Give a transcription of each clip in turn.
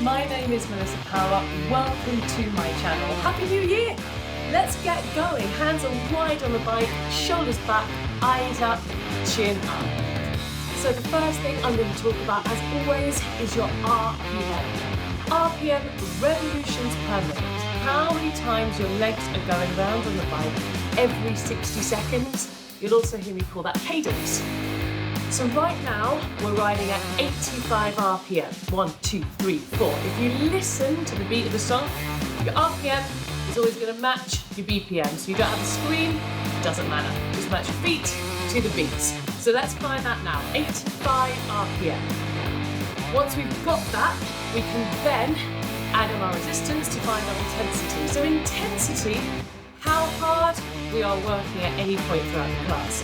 my name is Melissa Power. Welcome to my channel. Happy New Year! Let's get going. Hands are wide on the bike, shoulders back, eyes up, chin up. So the first thing I'm going to talk about, as always, is your RPM. RPM, revolutions per minute. How many times your legs are going around on the bike every 60 seconds. You'll also hear me call that cadence. So right now, we're riding at 85 RPM. 1, 2, 3, 4. If you listen to the beat of the song, your RPM is always going to match your BPM. So you don't have a screen, doesn't matter. Just match your feet to the beats. So let's find that now, 85 RPM. Once we've got that, we can then add on our resistance to find our intensity. So intensity, how hard we are working at any point throughout the class.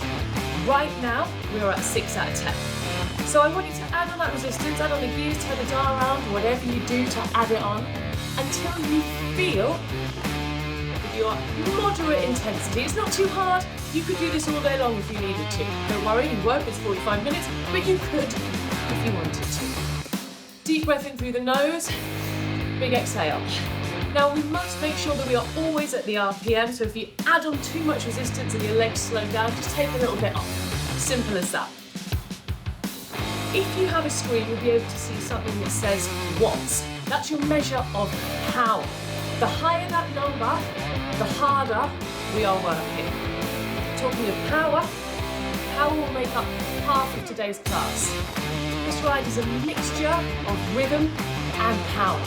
Right now, we're at 6 out of 10. So I want you to add on that resistance, add on the gears, turn the dial around, whatever you do to add it on, until you feel with your moderate intensity. It's not too hard. You could do this all day long if you needed to. Don't worry, you won't, it's 45 minutes, but you could if you wanted to. Deep breath in through the nose, big exhale. Now we must make sure that we are always at the RPM, so if you add on too much resistance and your legs slow down, just take a little bit off. Simple as that. If you have a screen, you'll be able to see something that says watts. That's your measure of power. The higher that number, the harder we are working. Talking of power will make up half of today's class. This ride is a mixture of rhythm and power.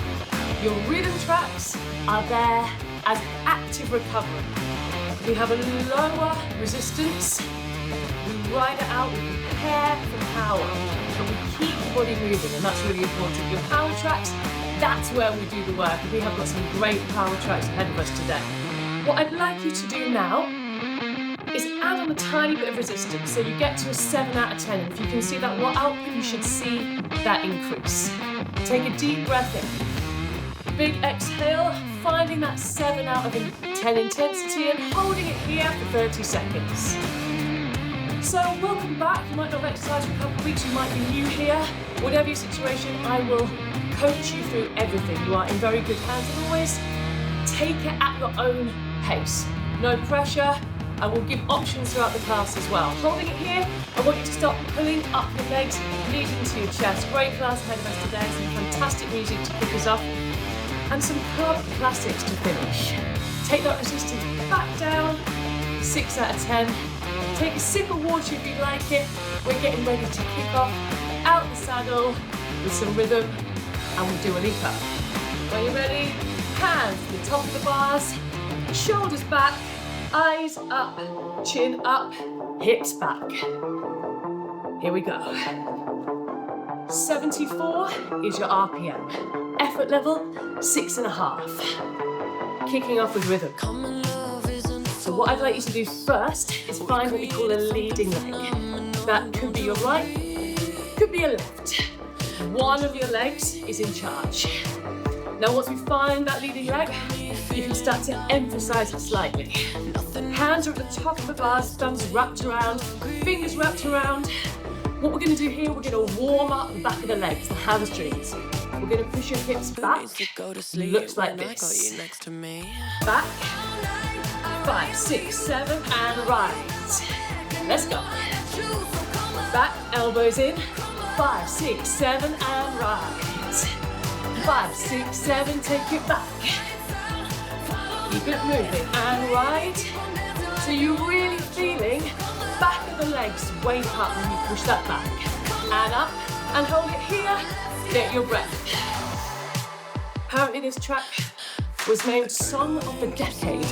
Your rhythm tracks are there as active recovery. We have a lower resistance, we ride it out, we prepare for power, but we keep the body moving, and that's really important. Your power tracks, that's where we do the work, and we have got some great power tracks ahead of us today. What I'd like you to do now is add on a tiny bit of resistance, so you get to a 7 out of 10, and if you can see that output, you should see that increase. Take a deep breath in. Big exhale, finding that 7 out of 10 intensity and holding it here for 30 seconds. So welcome back. You might not have exercised for a couple of weeks, you might be new here. Whatever your situation, I will coach you through everything. You are in very good hands, and always take it at your own pace. No pressure. I will give options throughout the class as well. Holding it here, I want you to start pulling up your legs, leading to your chest. Great class ahead of us today, some fantastic music to kick us off, and some club classics to finish. Take that resistance back down, 6 out of 10. Take a sip of water if you like it. We're getting ready to kick off out the saddle with some rhythm, and we'll do a leap up. Are you ready? Hands to the top of the bars, shoulders back, eyes up, chin up, hips back. Here we go. 74 is your RPM. Effort level, 6.5. Kicking off with rhythm. So what I'd like you to do first is find what we call a leading leg. That could be your right, could be your left. One of your legs is in charge. Now once we find that leading leg, you can start to emphasize it slightly. Hands are at the top of the bars, thumbs wrapped around, fingers wrapped around. What we're going to do here, we're going to warm up the back of the legs, the hamstrings. We're going to push your hips back, looks like this. Back, 5, 6, 7, and right. Let's go. Back, elbows in, 5, 6, 7, and right. 5, 6, 7, take it back. Keep it moving, and right. So you're really feeling back of the legs wake up when you push that back. And up, and hold it here, get your breath. Apparently this track was named Song of the Decade.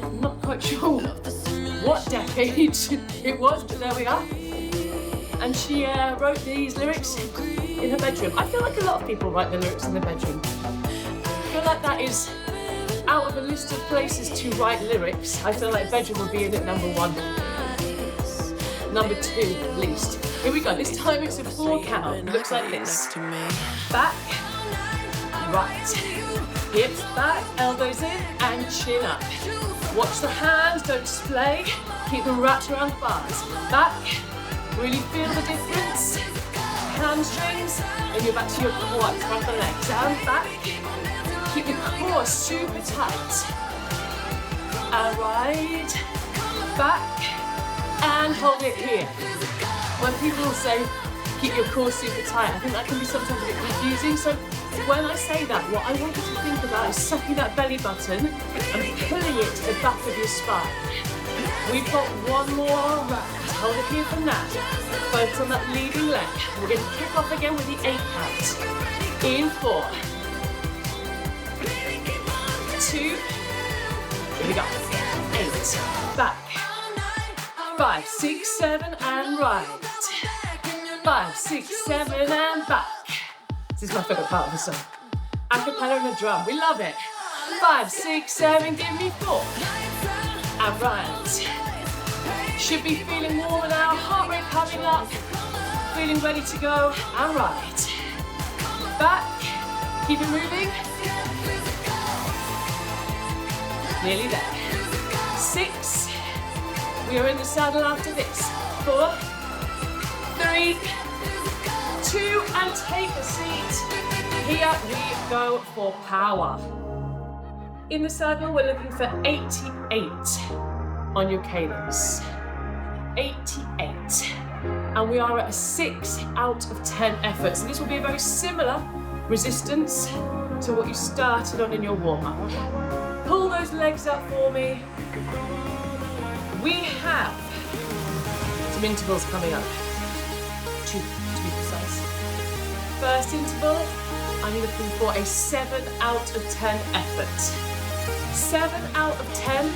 I'm not quite sure what decade it was, but there we are. And she wrote these lyrics in her bedroom. I feel like a lot of people write their lyrics in their bedroom. I feel like that is, out of a list of places to write lyrics, I feel like bedroom would be in at number 1. Number 2 at least. Here we go, this time it's a 4 count. Looks like this. Back, right. Hips back, elbows in, and chin up. Watch the hands, don't display. Keep them wrapped around the bars. Back, really feel the difference. hamstrings, and you're back to your quads, front the legs, and back. Keep your core super tight. And right, back, and hold it here. When people say, keep your core super tight, I think that can be sometimes a bit confusing. So when I say that, what I want you to think about is sucking that belly button and pulling it to the back of your spine. We've got one more round. Hold it here for now. Focus on that leading leg. We're going to kick off again with the 8 count. In 4, 2, here we go. 8, back. 5, 6, 7, and right. 5, 6, 7, and back. This is my favourite part of the song. Acapella and a drum, we love it. 5, 6, 7, give me 4. And right. Should be feeling warmer now, heart rate coming up. Feeling ready to go, and right. Back, keep it moving. Nearly there. 6, we are in the saddle after this. 4, 3, 2, and take a seat. Here we go for power. In the saddle, we're looking for 88 on your cadence. 88. And we are at a 6 out of 10 effort. So this will be a very similar resistance to what you started on in your warm-up. Pull those legs up for me. We have some intervals coming up. 2 to be precise. First interval, I'm looking for a 7 out of 10 effort. 7 out of 10.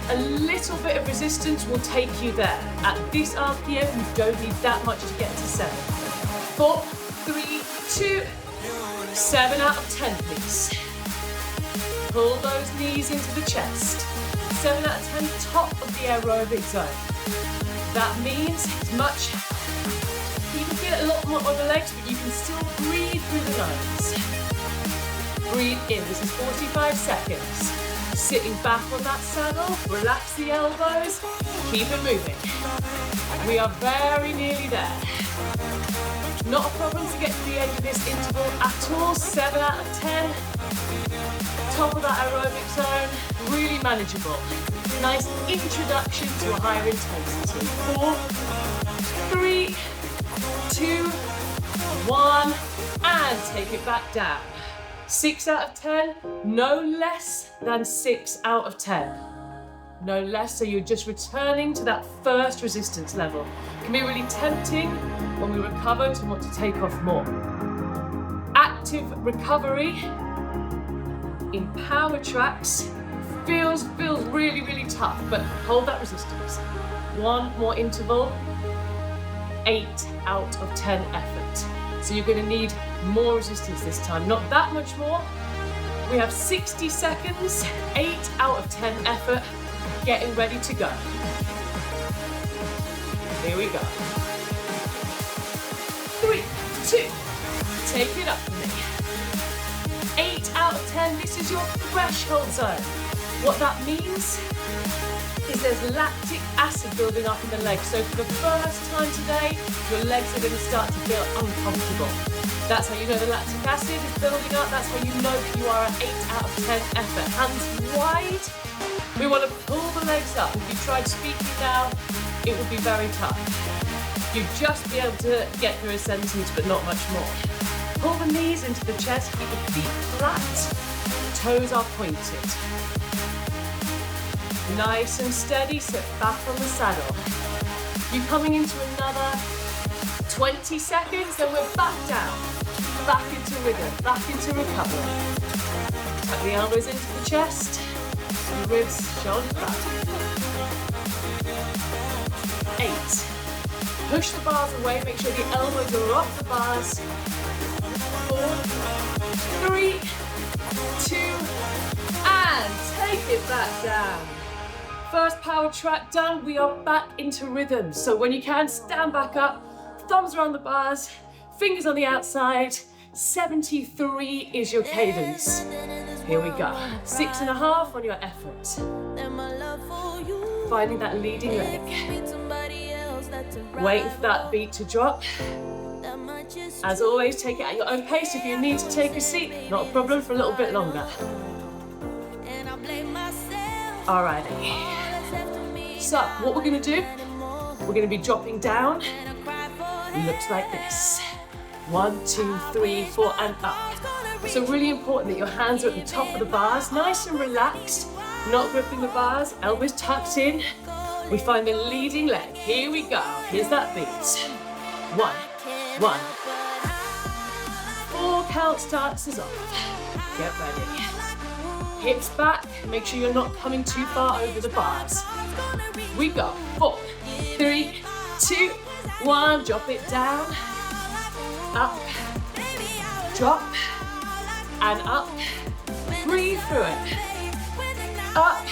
A little bit of resistance will take you there. At this RPM, you don't need that much to get to 7. 4, 3, 2, 7 out of 10, please. Pull those knees into the chest. 7 out of 10, top of the aerobic zone. That means it's much, you can feel it a lot more on the legs, but you can still breathe through the nose. Breathe in, this is 45 seconds. Sitting back on that saddle, relax the elbows, keep it moving. We are very nearly there. Not a problem to get to the end of this interval at all. 7 out of 10. Top of that aerobic zone, really manageable. Nice introduction to a higher intensity. 4, 3, 2, 1, and take it back down. 6 out of 10, no less than 6 out of 10. No less, so you're just returning to that first resistance level. It can be really tempting when we recover to want to take off more. Active recovery in power tracks feels really, really tough, but hold that resistance. One more interval, 8 out of 10 effort. So you're going to need more resistance this time, not that much more. We have 60 seconds, 8 out of 10 effort, getting ready to go. Here we go. 3, 2, take it up for me. 8 out of 10, this is your threshold zone. What that means is there's lactic acid building up in the legs. So for the first time today, your legs are going to start to feel uncomfortable. That's how you know the lactic acid is building up. That's how you know that you are at 8 out of 10 effort. Hands wide. We want to pull the legs up. If you tried speaking now, it would be very tough. You'd just be able to get through a sentence, but not much more. Pull the knees into the chest, keep the feet flat, toes are pointed. Nice and steady, sit back on the saddle. You're coming into another 20 seconds, then we're back down. Back into rhythm, back into recovery. Tuck the elbows into the chest, the ribs, shoulders back. 8. Push the bars away, make sure the elbows are off the bars. 4, 3, 2, and take it back down. First power track done, we are back into rhythm. So when you can, stand back up, thumbs around the bars, fingers on the outside. 73 is your cadence. Here we go. 6.5 on your effort. Finding that leading leg. Waiting for that beat to drop. As always, take it at your own pace. If you need to take a seat, not a problem, for a little bit longer. Alrighty. So, what we're gonna do, we're gonna be dropping down. Looks like this. 1, 2, 3, 4, and up. So really important that your hands are at the top of the bars, nice and relaxed, not gripping the bars, elbows tucked in. We find the leading leg. Here we go. Here's that beat. 1, 1. 4 count starts us off. Get ready. Hips back. Make sure you're not coming too far over the bars. We go. 4, 3, 2, 1. Drop it down. Up. Drop. And up. Breathe through it. Up.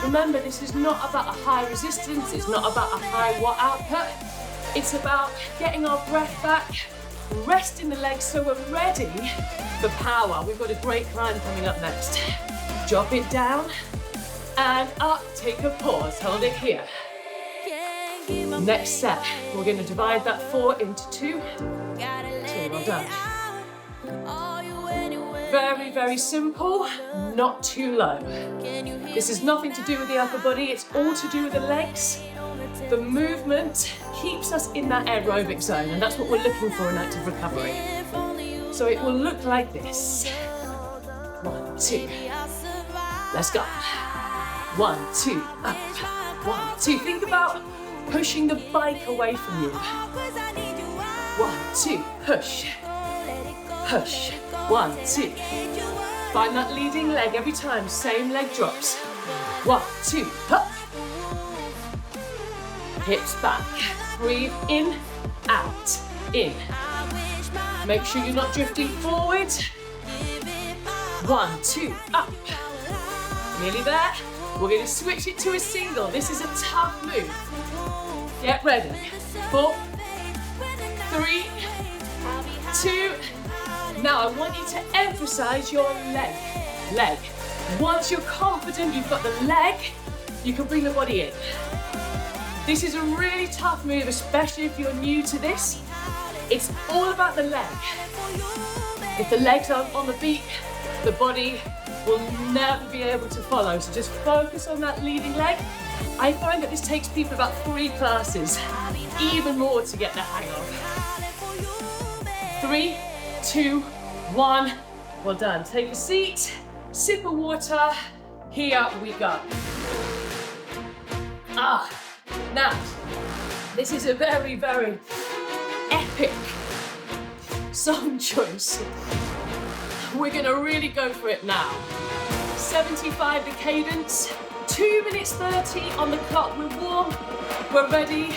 Remember, this is not about a high resistance. It's not about a high watt output. It's about getting our breath back, resting the legs so we're ready for power. We've got a great climb coming up next. Drop it down and up. Take a pause. Hold it here. Next set, we're going to divide that 4 into 2. Well done. Very, very simple, not too low. This has nothing to do with the upper body, it's all to do with the legs. The movement keeps us in that aerobic zone, and that's what we're looking for in active recovery. So it will look like this. 1, 2. Let's go. 1, 2, up. 1, 2. Think about pushing the bike away from you. 1, 2, push. Push. 1, 2. Find that leading leg every time. Same leg drops. 1, 2, up. Hips back. Breathe in, out, in. Make sure you're not drifting forward. 1, 2, up. Nearly there. We're going to switch it to a single. This is a tough move. Get ready. 4, 3, 2. Now I want you to emphasize your leg. Once you're confident you've got the leg, you can bring the body in. This is a really tough move, especially if you're new to this. It's all about the leg. If the legs aren't on the beat, the body will never be able to follow. So just focus on that leading leg. I find that this takes people about 3 classes, even more to get the hang of. 3, 2, 1. Well done. Take a seat, sip of water. Here we go. Now, this is a very, very epic song choice. We're gonna really go for it now. 75 the cadence, 2 minutes 30 on the clock. We're warm, we're ready,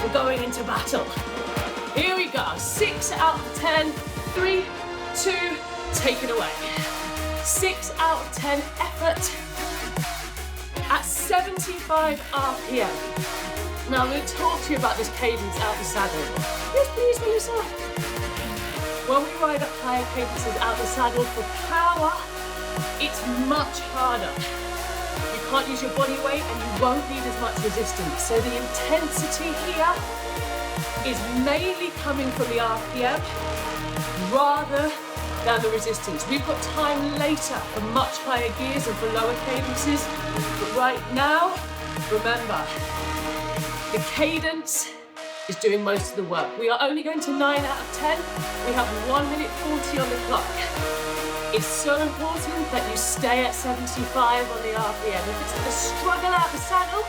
we're going into battle. Here we go. 6 out of 10, 3, 2, take it away. 6 out of 10 effort at 75 RPM. Now I'm going to talk to you about this cadence out the saddle. Yes, please, Melissa. When we ride up higher cadences out the saddle for power, it's much harder. You can't use your body weight and you won't need as much resistance. So the intensity here is mainly coming from the RPM rather than the resistance. We've got time later for much higher gears and for lower cadences, but right now, remember, the cadence is doing most of the work. We are only going to 9 out of 10. We have 1 minute 40 on the clock. It's so important that you stay at 75 on the RPM. If it's a struggle out the saddle,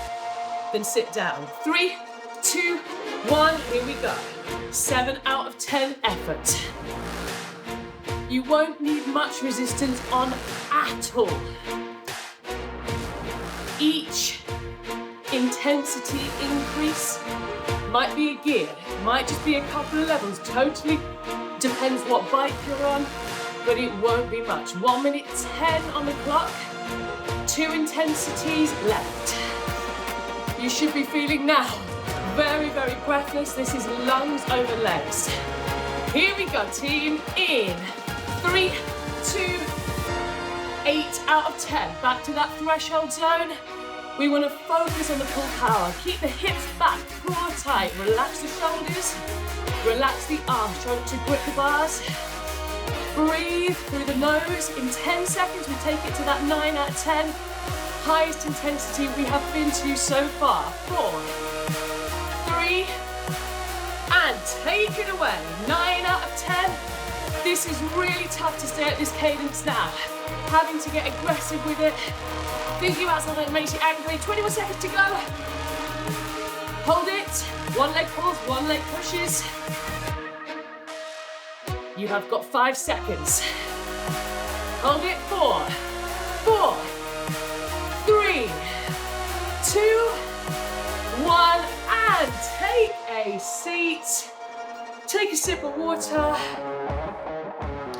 then sit down. 3, 2, 1, here we go. 7 out of 10 effort. You won't need much resistance on at all. Each intensity increase might be a gear, might just be a couple of levels, totally depends what bike you're on, but it won't be much. 1 minute 10 on the clock, 2 intensities left. You should be feeling now very, very breathless. This is lungs over legs. Here we go, team, in 3, 2, 8 out of 10. Back to that threshold zone. We want to focus on the pull power. Keep the hips back, pull tight. Relax the shoulders, relax the arms. Try not to grip the bars. Breathe through the nose. In 10 seconds, we take it to that 9 out of 10. Highest intensity we have been to so far. 4, 3, and take it away. 9 out of 10. This is really tough to stay at this cadence now. Having to get aggressive with it. Thinking about something that makes you angry. 21 seconds to go. Hold it. One leg pulls, one leg pushes. You have got 5 seconds. Hold it. 4, 4, 3, 2, 1, and take a seat. Take a sip of water.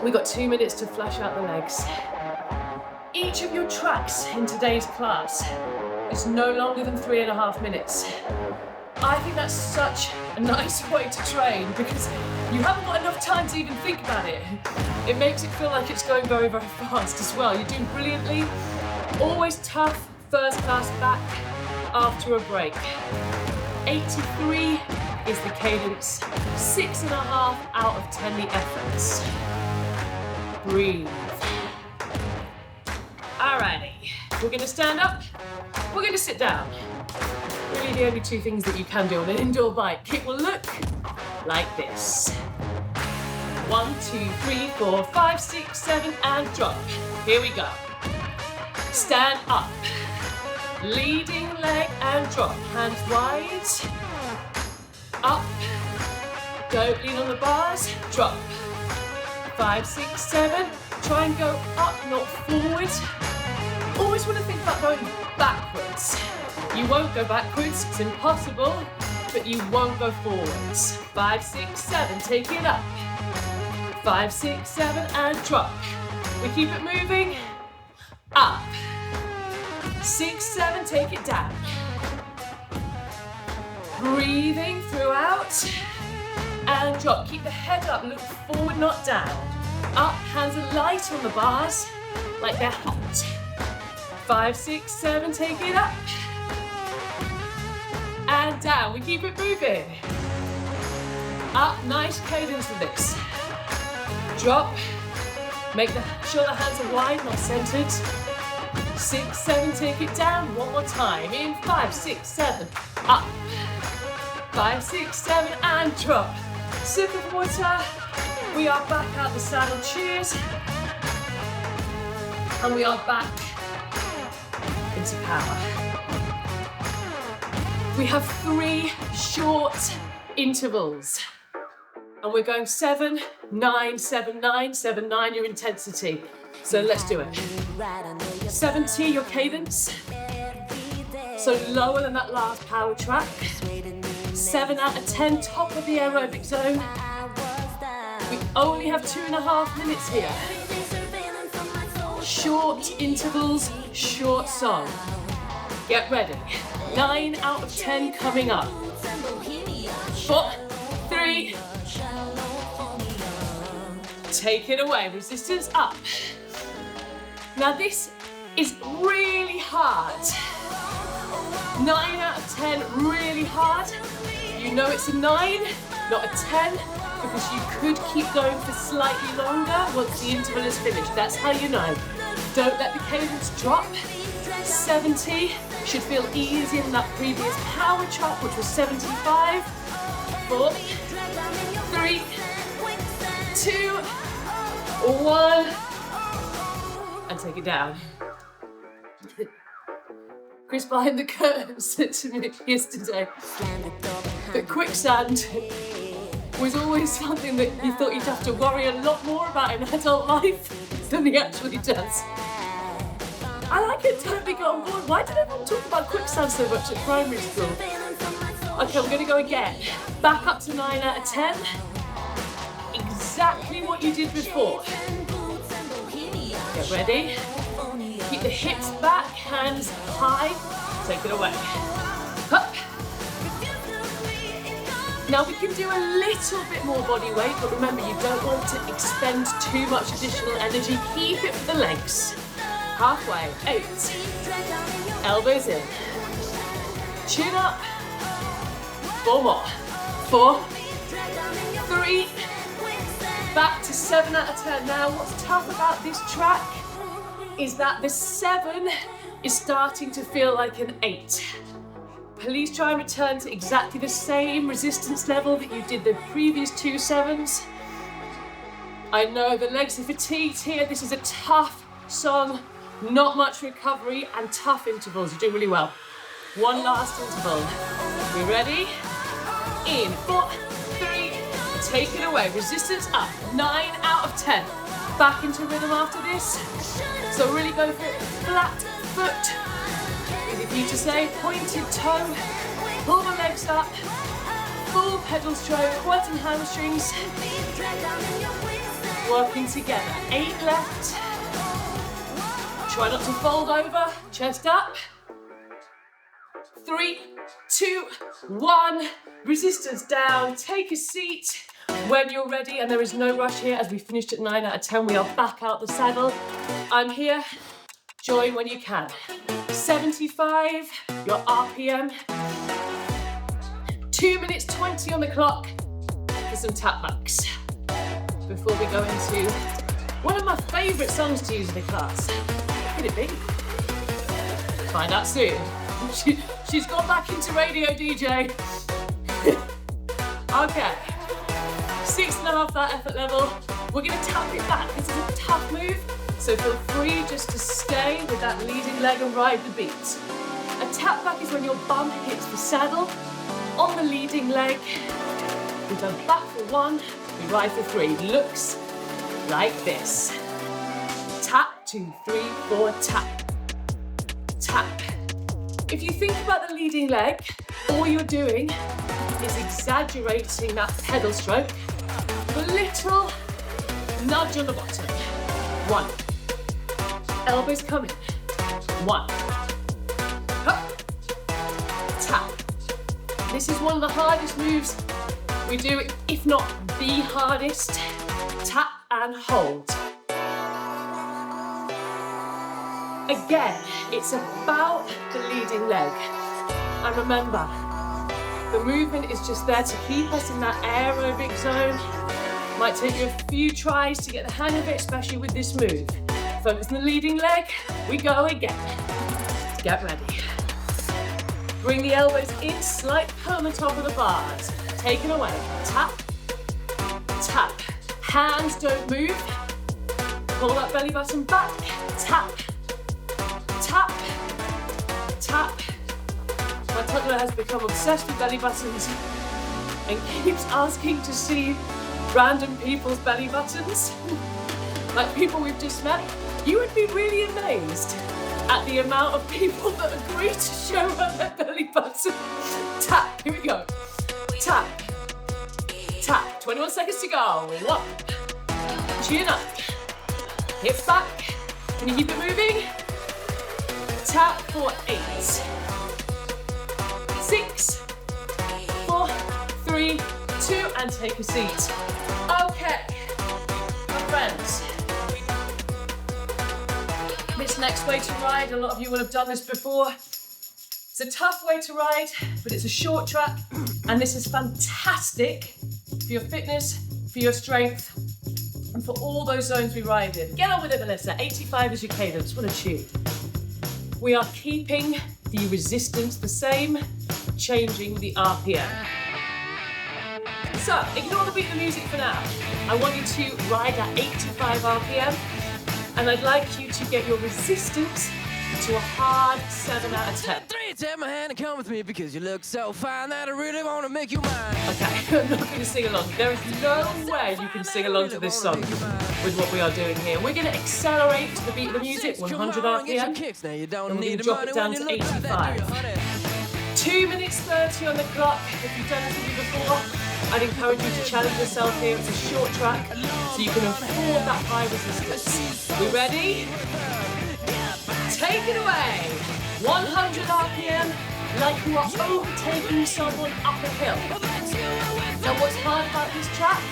We've got 2 minutes to flush out the legs. Each of your tracks in today's class is no longer than 3.5 minutes. I think that's such a nice way to train because you haven't got enough time to even think about it. It makes it feel like it's going very, very fast as well. You're doing brilliantly. Always tough first class back after a break. 83 is the cadence. 6.5 out of 10 the efforts. Breathe. Alrighty, we're gonna stand up, we're gonna sit down. Really the only 2 things that you can do on an indoor bike. It will look like this. 1, 2, 3, 4, 5, 6, 7, and drop. Here we go. Stand up. Leading leg and drop. Hands wide. Up. Don't lean on the bars. Drop. 5, 6, 7. Try and go up, not forward. Always want to think about going backwards. You won't go backwards, it's impossible, but you won't go forwards. 5, 6, 7, take it up. 5, 6, 7, and drop. We keep it moving. Up. 6, 7, take it down. Breathing throughout. And drop. Keep the head up, look forward, not down. Up, hands are light on the bars, like they're hot. 5, 6, 7, take it up. And down, we keep it moving. Up, nice cadence with this. Drop, make sure the hands are wide, not centered. 6, 7, take it down, one more time. In 5, 6, 7, up. 5, 6, 7, and drop. Sip of water. We are back out the saddle, cheers. And we are back into power. We have 3 short intervals. And we're going 7, 9, 7, 9, 7, 9, your intensity. So let's do it. 70, your cadence. So lower than that last power track. 7 out of 10, top of the aerobic zone. We only have 2.5 minutes here. Short intervals, short song. Get ready. 9 out of 10 coming up. 4, 3. Take it away, resistance up. Now this is really hard. 9 out of 10, really hard. You know it's a 9, not a 10, because you could keep going for slightly longer once the interval is finished. That's how you know. Don't let the cadence drop. 70 should feel easier than that previous power track, which was 75. 4, 3, 2, 1, and take it down. Chris behind the curtain said to me yesterday that quicksand was always something that he thought he'd have to worry a lot more about in adult life than he actually does. I like it, totally got on board. Why did everyone talk about quicksand so much at primary school? Okay, we're going to go again. Back up to 9 out of 10. Exactly what you did before. Get ready. Keep the hips back, hands high. Take it away. Up. Now we can do a little bit more body weight, but remember you don't want to expend too much additional energy. Keep it for the legs. Halfway. 8. Elbows in. Chin up. 4 more. 4, 3, back to 7 out of 10. Now, what's tough about this track is that the 7 is starting to feel like an 8. Please try and return to exactly the same resistance level that you did the previous 2 7s. I know the legs are fatigued here. This is a tough song, not much recovery and tough intervals. You're doing really well. One last interval. We ready? In 4, 3, take it away. Resistance up, 9 out of 10. Back into rhythm after this. So really go for it. Flat foot. Easy for you to say. Pointed toe. Pull the legs up. Full pedal stroke. Quads and hamstrings. Working together. 8 left. Try not to fold over. Chest up. 3, 2, 1. Resistance down. Take a seat when you're ready, and there is no rush here as we finished at 9 out of 10. We are back out the saddle. I'm here. Join when you can. 75, your RPM. 2 minutes 20 on the clock for some tap backs. Before we go into one of my favourite songs to use in the class. What could it be? Find out soon. She's gone back into radio DJ. Okay. 6.5 that effort level. We're going to tap it back. This is a tough move, so feel free just to stay with that leading leg and ride the beat. A tap back is when your bum hits the saddle on the leading leg. We go back for 1, we ride for 3. Looks like this. Tap, 2, 3, 4, tap. Tap. If you think about the leading leg, all you're doing is exaggerating that pedal stroke. A little nudge on the bottom. 1. Elbows coming. 1. Hup. Tap. This is one of the hardest moves we do, if not the hardest. Tap and hold. Again, it's about the leading leg. And remember, the movement is just there to keep us in that aerobic zone. Might take you a few tries to get the hang of it, especially with this move. Focus on the leading leg. We go again. Get ready. Bring the elbows in, slight pull on the top of the bars. Take it away. Tap, tap. Hands don't move. Pull that belly button back. Tap, tap, tap. My toddler has become obsessed with belly buttons and keeps asking to see random people's belly buttons, like people we've just met. You would be really amazed at the amount of people that agree to show her their belly button. Tap, here we go. Tap, tap, 21 seconds to go. 1, chin up, hips back. Can you keep it moving? Tap for 8, 6, 4, 3, 2, and take a seat. Okay, my friends. This next way to ride, a lot of you will have done this before. It's a tough way to ride, but it's a short track, and this is fantastic for your fitness, for your strength, and for all those zones we ride in. Get on with it, Melissa. 85 is your cadence. What a tune. We are keeping the resistance the same, changing the RPM. So, ignore the beat of the music for now. I want you to ride at 85 RPM, and I'd like you to get your resistance to a hard 7 out of 10. Take my hand and come with me because you look so fine that I really want to make you mine. Okay, I'm not going to sing along. There is no way you can sing along to this song with what we are doing here. We're going to accelerate to the beat of the music, 100 RPM, and we're going to drop it down to 85. 2 minutes 30 on the clock. If you've done this with me before, I'd encourage you to challenge yourself here. It's a short track, so you can afford that high resistance. We ready? Take it away. 100 RPM, like you are overtaking someone up a hill. Now what's hard about this track?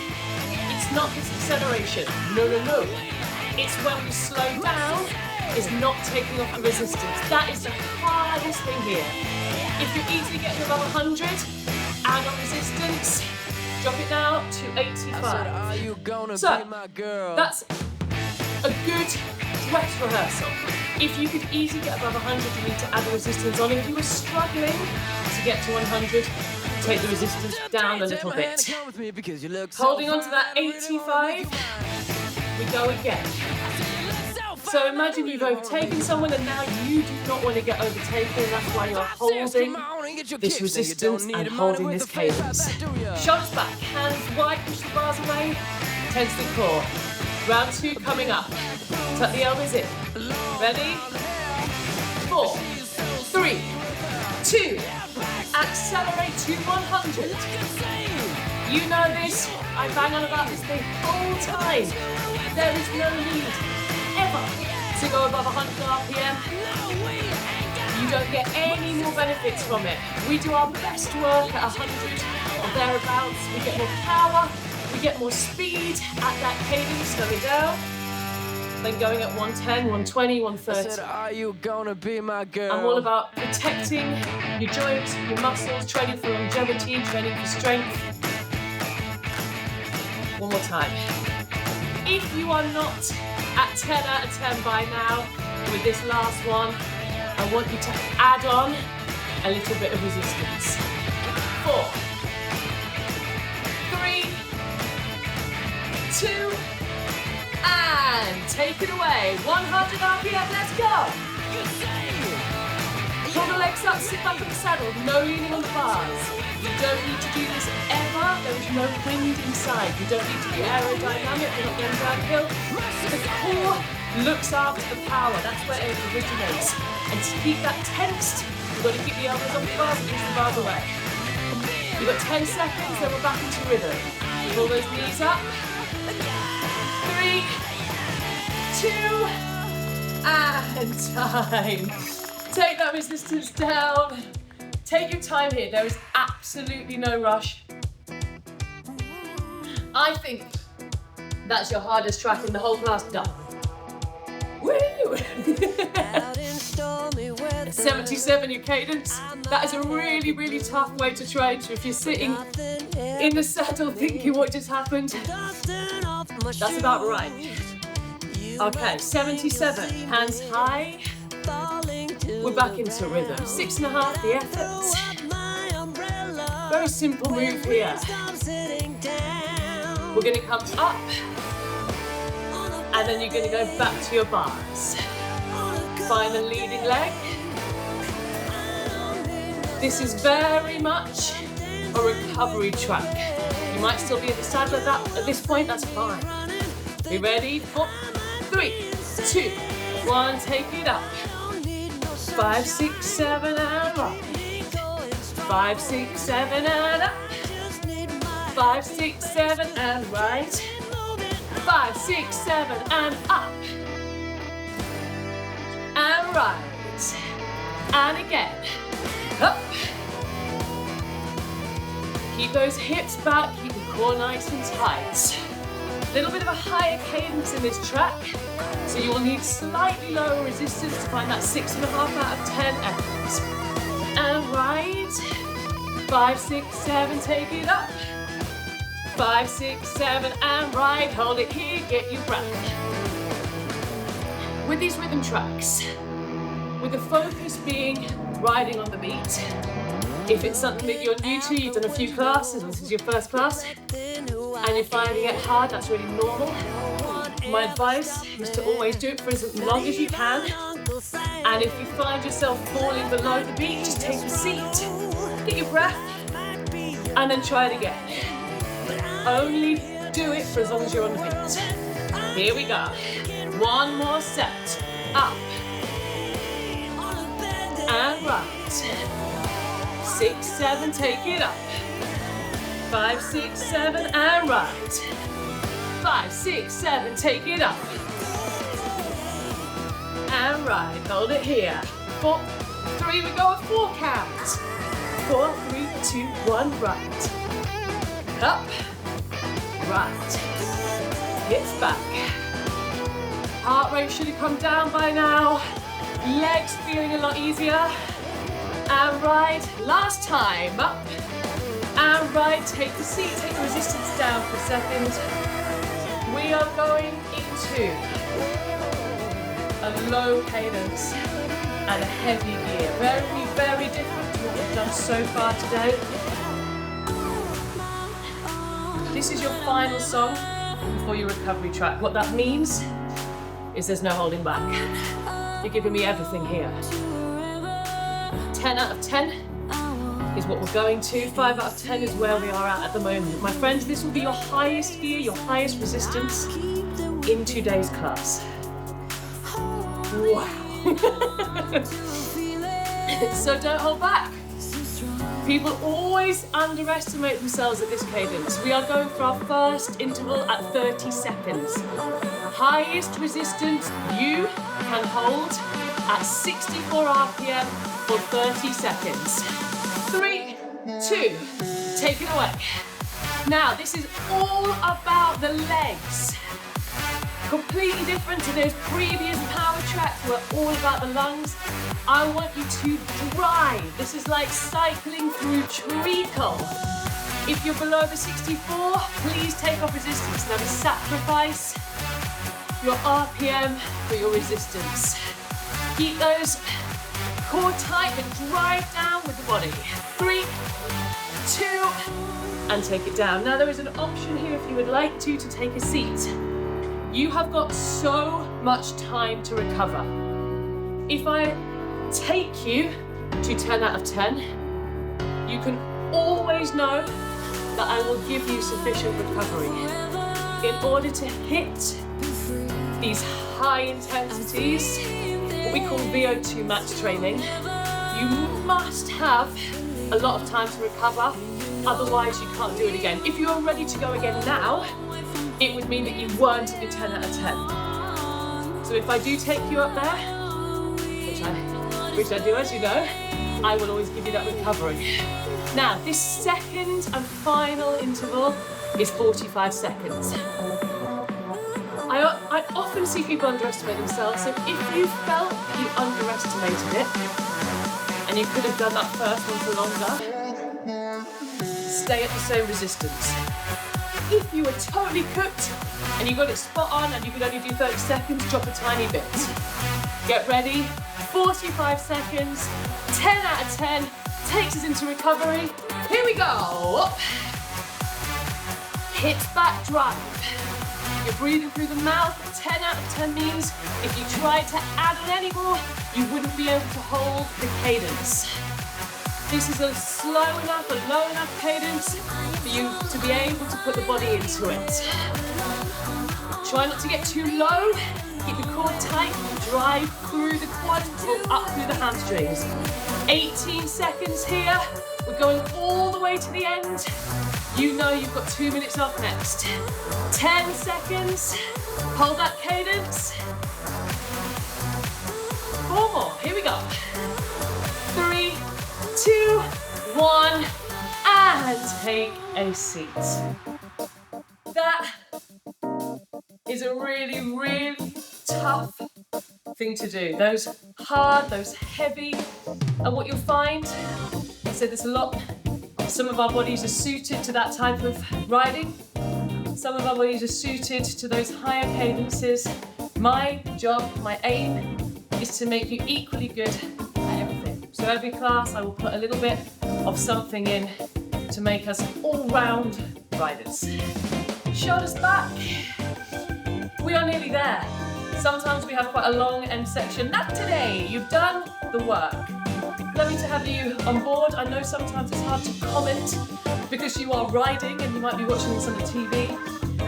It's not this acceleration. No. It's when we slow down, is not taking off the resistance. That is the hardest thing here. If you're easily getting above 100, add on resistance. Drop it now to 85. So, that's a good dress rehearsal. If you could easily get above 100, you need to add the resistance on. If you were struggling to get to 100, take the resistance down a little bit. Holding on to that 85, we go again. So imagine you've overtaken someone and now you do not want to get overtaken. That's why you're holding this resistance and holding this cadence. Shoulders back, hands wide, push the bars away. Tense the core. Round 2 coming up. Tuck the elbows in. Ready? 4, 3, 2. Accelerate to 100. You know this. I bang on about this the whole time. There is no need ever to go above 100 RPM. You don't get any more benefits from it. We do our best work at 100 or thereabouts. We get more power, we get more speed at that cadence, slowing down. Then going at 110, 120, 130. Are you gonna be my girl? I'm all about protecting your joints, your muscles, training for longevity, training for strength. One more time. If you are not at 10 out of 10 by now with this last one, I want you to add on a little bit of resistance. 4, 3, 2, and take it away. 100 RPM, let's go. Pull the legs up, sit back in the saddle, no leaning on the bars. You don't need to do this ever. There is no wind inside. You don't need to be aerodynamic. You're not going downhill. The core looks after the power. That's where it originates. And to keep that tensed, you've got to keep the elbows on the bars and push the bars away. You've got 10 seconds, then we're back into rhythm. Pull those knees up. 3, 2, and time. Take that resistance down. Take your time here. There is absolutely no rush. I think that's your hardest track in the whole class done. Woo! 77 your cadence. That is a really, really tough way to train. So if you're sitting in the saddle thinking what just happened, that's about right. Okay, 77, hands high. We're back into rhythm. 6.5 the effort. Very simple move here. We're going to come up, and then you're going to go back to your bars. Find the leading leg. This is very much a recovery track. You might still be in the saddle at this point, that's fine. Be ready? 4, 3, 2, 1, take it up. 5, 6, 7, and up. 5, 6, 7, and up. 5, 6, 7, and right. 5, 6, 7, and up. And right. And again. Up. Keep those hips back, keep the core nice and tight. A little bit of a higher cadence in this track, so you will need slightly lower resistance to find that 6.5 out of 10 effort. And right, 5, 6, 7, take it up. 5, 6, 7, and right, hold it here, get your breath. With these rhythm tracks, with the focus being riding on the beat, if it's something that you're new to, you've done a few classes, and this is your first class, and you're finding it hard, that's really normal. My advice is to always do it for as long as you can. And if you find yourself falling below the beat, just take a seat, get your breath, and then try it again. Only do it for as long as you're on the beat. Here we go. One more set. Up. And right. 6, 7, take it up. 5, 6, 7, and right. 5, 6, 7, take it up. And right, hold it here. 4, 3, we go with 4 counts. 4, 3, 2, 1, right. Up, right. Hips back. Heart rate should have come down by now. Legs feeling a lot easier. And right, last time. Up. And right, take the seat, take the resistance down for a second. We are going into a low cadence and a heavy gear. Very, very different to what we've done so far today. This is your final song before your recovery track. What that means is there's no holding back. You're giving me everything here. 10 out of 10 is what we're going to. 5 out of 10 is where we are at the moment. My friends, this will be your highest gear, your highest resistance in today's class. Wow. So don't hold back. People always underestimate themselves at this cadence. We are going for our first interval at 30 seconds. Highest resistance you can hold at 64 RPM for 30 seconds. 3, 2, take it away. Now, this is all about the legs. Completely different to those previous power tracks were all about the lungs. I want you to drive. This is like cycling through treacle. If you're below the 64, please take off resistance. Never sacrifice your RPM for your resistance. Keep those core tight, but drive down with the body. 3, 2, and take it down. Now there is an option here if you would like to take a seat. You have got so much time to recover. If I take you to 10 out of 10, you can always know that I will give you sufficient recovery. In order to hit these high intensities, what we call VO2 max training, you must have a lot of time to recover, otherwise you can't do it again. If you are ready to go again now, it would mean that you weren't at your 10 out of 10. So if I do take you up there, which I do, as you know, I will always give you that recovery. Now, this second and final interval is 45 seconds. I often see people underestimate themselves, so if you felt you underestimated it, and you could have done that first one for longer, stay at the same resistance. If you were totally cooked and you got it spot on and you could only do 30 seconds, drop a tiny bit. Get ready, 45 seconds, 10 out of 10, takes us into recovery. Here we go. Up. Hips back, drive. You're breathing through the mouth. 10 out of 10 means if you tried to add on any more, you wouldn't be able to hold the cadence. This is a slow enough, a low enough cadence for you to be able to put the body into it. Try not to get too low. Keep the core tight. Drive through the quads, pull up through the hamstrings. 18 seconds here. We're going all the way to the end. You know you've got 2 minutes off next. 10 seconds. Hold that cadence. 4 more. Here we go. 3, 2, 1, and take a seat. That is a really, really tough thing to do. Those hard, those heavy, and what you'll find, I said this a lot, some of our bodies are suited to that type of riding. Some of our bodies are suited to those higher cadences. My job, my aim, is to make you equally good at everything. So every class I will put a little bit of something in to make us all-round riders. Shoulders back. We are nearly there. Sometimes we have quite a long end section. Not today. You've done the work. Lovely to have you on board. I know sometimes it's hard to comment because you are riding and you might be watching this on the TV.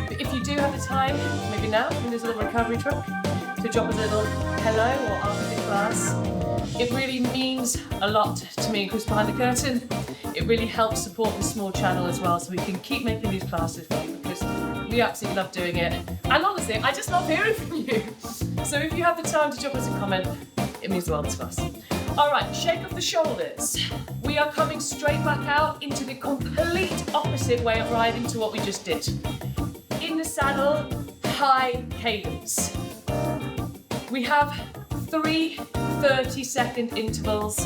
But if you do have the time, maybe now, when there's a little recovery truck, to drop us a little hello or after the class. It really means a lot to me, because behind the curtain, it really helps support this small channel as well, so we can keep making these classes for you, because we absolutely love doing it. And honestly, I just love hearing from you. So if you have the time to drop us a comment, it means the world to us. All right, shake off the shoulders. We are coming straight back out into the complete opposite way of riding to what we just did. In the saddle, high cadence. We have 3 30-second intervals.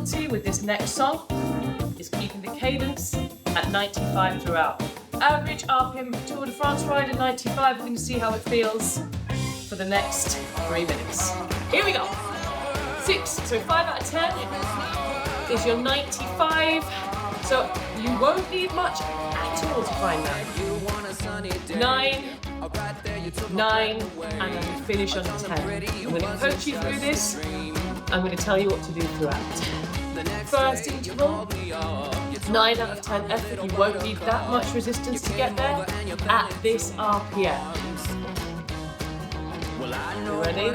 difficulty with this next song is keeping the cadence at 95 throughout. Average RPM Tour de France rider 95. We're going to see how it feels for the next 3 minutes. Here we go. 6, so 5 out of 10 is your 95. So you won't need much at all to find that. 9, 9, and then we finish on 10. I'm going to coach you through this. I'm going to tell you what to do throughout. First interval, 9 out of 10 effort. You won't need that much resistance to get there at this RPM. Ready?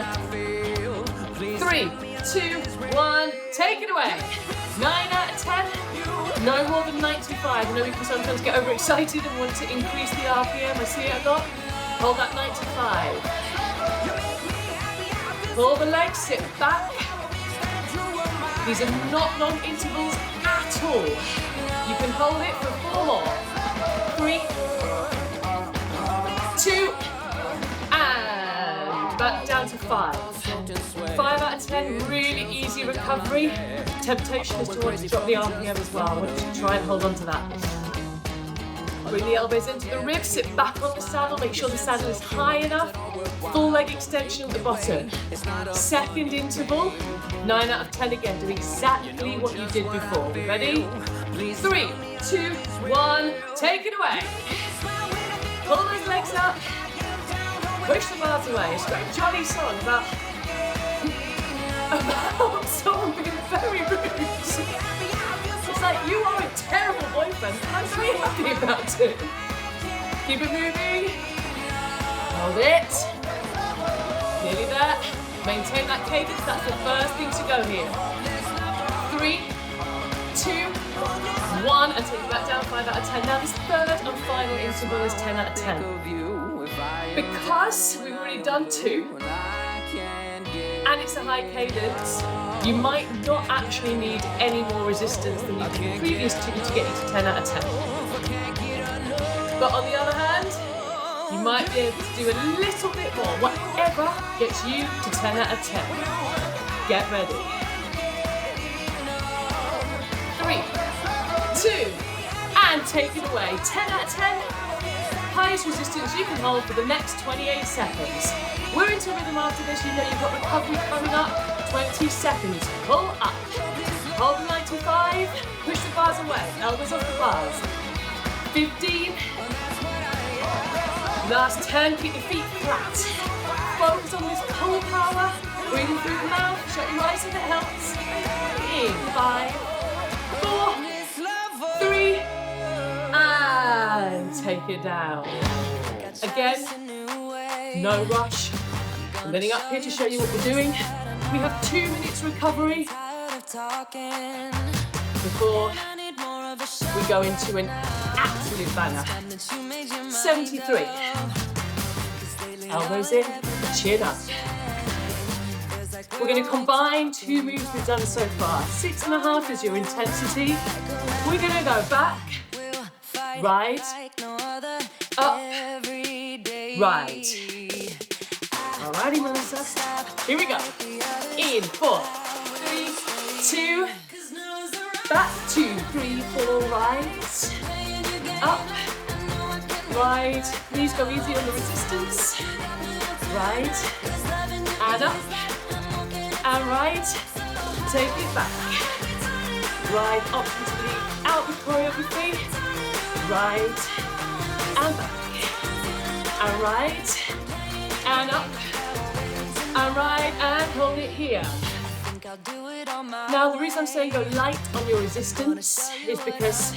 3, 2, 1, take it away. 9 out of 10, no more than 95. I know people sometimes get overexcited and want to increase the RPM. I see it a lot. Hold that 95. Pull the legs, sit back. These are not long intervals at all. You can hold it for 4 more. 3, 2, and back down to 5. 5 out of 10, really easy recovery. Temptation is to want to drop the RPM as well. I want you to try and hold on to that. Bring the elbows into the ribs, sit back on the saddle, make sure the saddle is high enough. Full leg extension at the bottom. Second interval, 9 out of 10 again. Do exactly what you did before. Ready? 3, 2, 1, take it away. Pull those legs up. Push the bars away. It's a very jolly song about someone being very rude. It's like, you are a terrible boyfriend. I'm very happy about it. Keep it moving. Hold it. Nearly there. Maintain that cadence. That's the first thing to go here. 3, 2, 1, and take it back down. 5 out of 10. Now this third and final interval is 10 out of 10. Because we've already done 2, and it's a high cadence, you might not actually need any more resistance than you did previous to get you to 10 out of 10. But on the other hand, you might be able to do a little bit more, whatever gets you to 10 out of 10. Get ready. 3, 2, and take it away. 10 out of 10. Highest resistance you can hold for the next 28 seconds. We're into rhythm after this. You know you've got recovery coming up. 20 seconds. Pull up. Hold the 95. Push the bars away. Elbows off the bars. 15. Last 10. Keep the feet flat. Focus on this pull power. Breathing through the mouth. Shut your eyes if it helps. In 5, 4, 3, and take it down. Again, no rush. I'm getting up here to show you what we're doing. We have 2 minutes recovery before we go into an absolute banger. 73. Elbows in, chin up. We're going to combine 2 moves we've done so far. 6.5 is your intensity. We're going to go back, right, up, right. Alrighty, Melissa. Here we go. In 4, 3, 2, back, 2, 3, 4, right, up, right. Please go easy on the resistance. Right, and up, and right. Take it back. Right, option to lead out with choreography. Right, and back. And right, and up, and right, and hold it here. Now the reason I'm saying go light on your resistance is because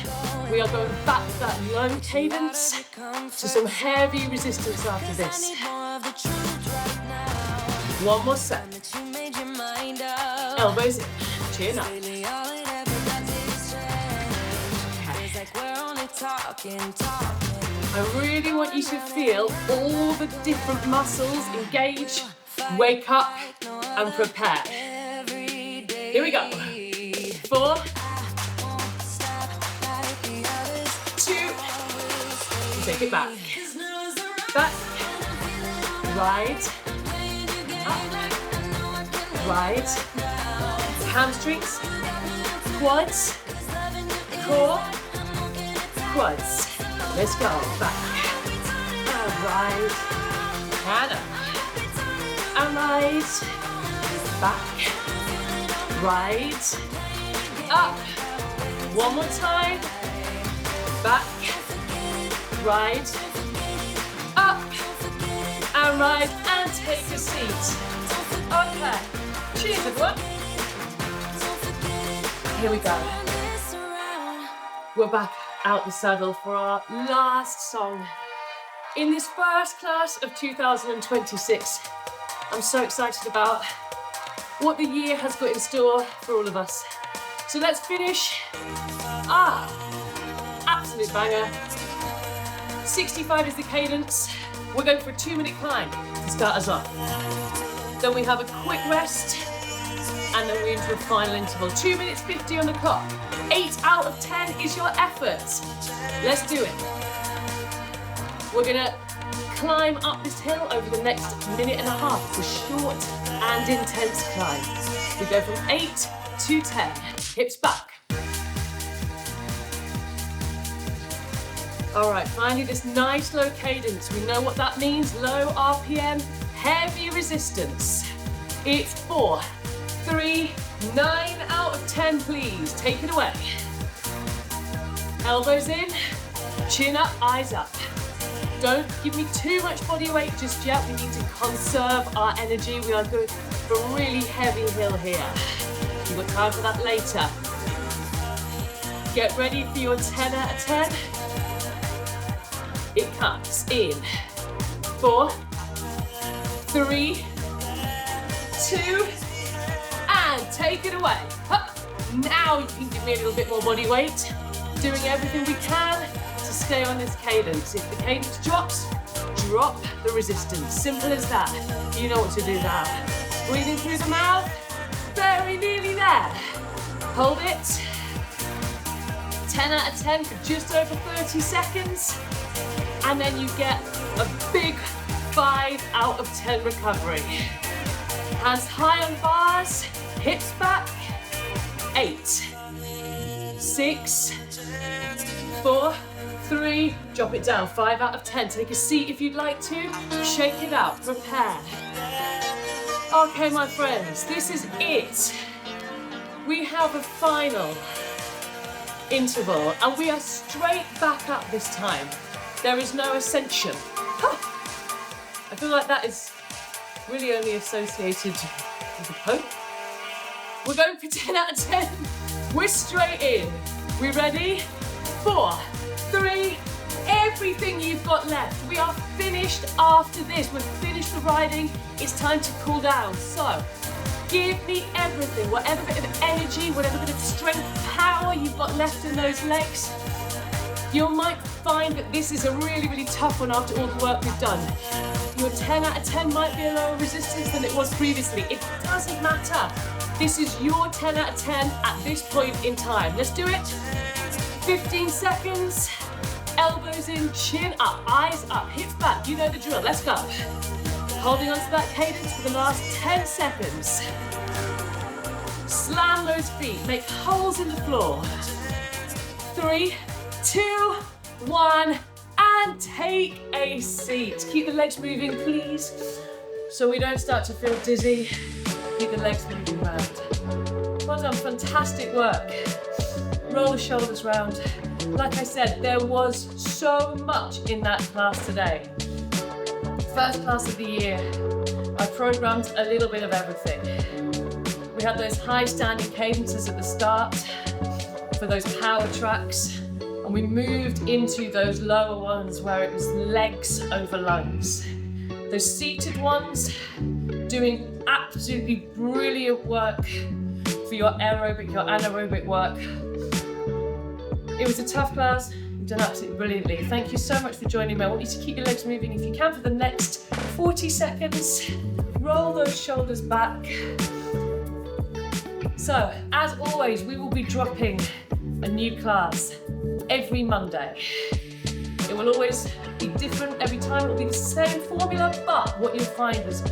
we are going back to that low cadence to some heavy resistance after this. 1 more set. Elbows in, chin up. I really want you to feel all the different muscles engage, wake up, and prepare. Here we go. 4, 2, take it back. Back, right, up, right, hamstrings, quads, core, quads. Let's go, back, and rise, and up, and rise, back, rise, up. One more time, back, rise, up, and rise, and take a seat. Okay, cheers everyone. Here we go. We're back out the saddle for our last song in this first class of 2026. I'm so excited about what the year has got in store for all of us. So let's finish. Absolute banger. 65 is the cadence. We're going for a 2-minute climb to start us off. Then we have a quick rest, and then we're into a final interval. 2 minutes 50 on the clock. 8 out of 10 is your effort. Let's do it. We're gonna climb up this hill over the next minute and a half. It's a short and intense climb. We go from 8 to 10. Hips back. All right, finally this nice low cadence. We know what that means. Low RPM, heavy resistance. It's 4, 3, 9 out of 10, please. Take it away. Elbows in, chin up, eyes up. Don't give me too much body weight just yet. We need to conserve our energy. We are going for a really heavy hill here. You've got time for that later. Get ready for your 10 out of 10. It comes in 4, 3, 2, and take it away. Now you can give me a little bit more body weight. Doing everything we can to stay on this cadence. If the cadence drops, drop the resistance. Simple as that. You know what to do now. Breathing through the mouth. Very nearly there. Hold it. 10 out of 10 for just over 30 seconds. And then you get a big 5 out of 10 recovery. Hands high on bars, hips back. 8, 6, 4, 3, drop it down. 5 out of 10. Take a seat if you'd like to. Shake it out, prepare. Okay, my friends, this is it. We have a final interval, and we are straight back up this time. There is no ascension. I feel like that is really only associated with the Pope. We're going for 10 out of 10. We're straight in. We ready? 4, 3, everything you've got left. We are finished after this. We've finished the riding. It's time to cool down. So, give me everything, whatever bit of energy, whatever bit of strength, power you've got left in those legs. You might find that this is a really, really tough one after all the work we've done. Your 10 out of 10 might be a lower resistance than it was previously. It doesn't matter. This is your 10 out of 10 at this point in time. Let's do it. 15 seconds. Elbows in, chin up, eyes up, hips back. You know the drill. Let's go. Holding on to that cadence for the last 10 seconds. Slam those feet. Make holes in the floor. 3, 2, 1, and take a seat. Keep the legs moving, please, so we don't start to feel dizzy. Keep the legs moving around. Well done, fantastic work. Roll the shoulders round. Like I said, there was so much in that class today. First class of the year, I programmed a little bit of everything. We had those high standing cadences at the start for those power tracks. And we moved into those lower ones where it was legs over lungs. Those seated ones, doing absolutely brilliant work for your aerobic, your anaerobic work. It was a tough class. You've done absolutely brilliantly. Thank you so much for joining me. I want you to keep your legs moving if you can for the next 40 seconds. Roll those shoulders back. So, as always, we will be dropping a new class every Monday. It will always be different every time. It will be the same formula, but what you'll find is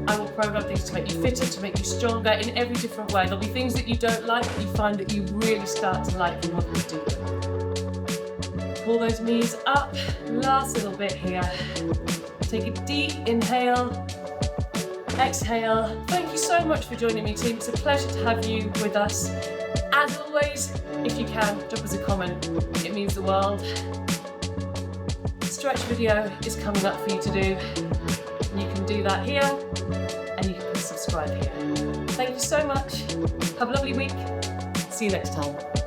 I will program things to make you fitter, to make you stronger in every different way. There'll be things that you don't like, but you find that you really start to like them when you do them. Pull those knees up. Last little bit here. Take a deep inhale. Exhale. Thank you so much for joining me, team. It's a pleasure to have you with us. As always, if you can, drop us a comment. It means the world. Stretch video is coming up for you to do. You can do that here, and you can subscribe here. Thank you so much. Have a lovely week. See you next time.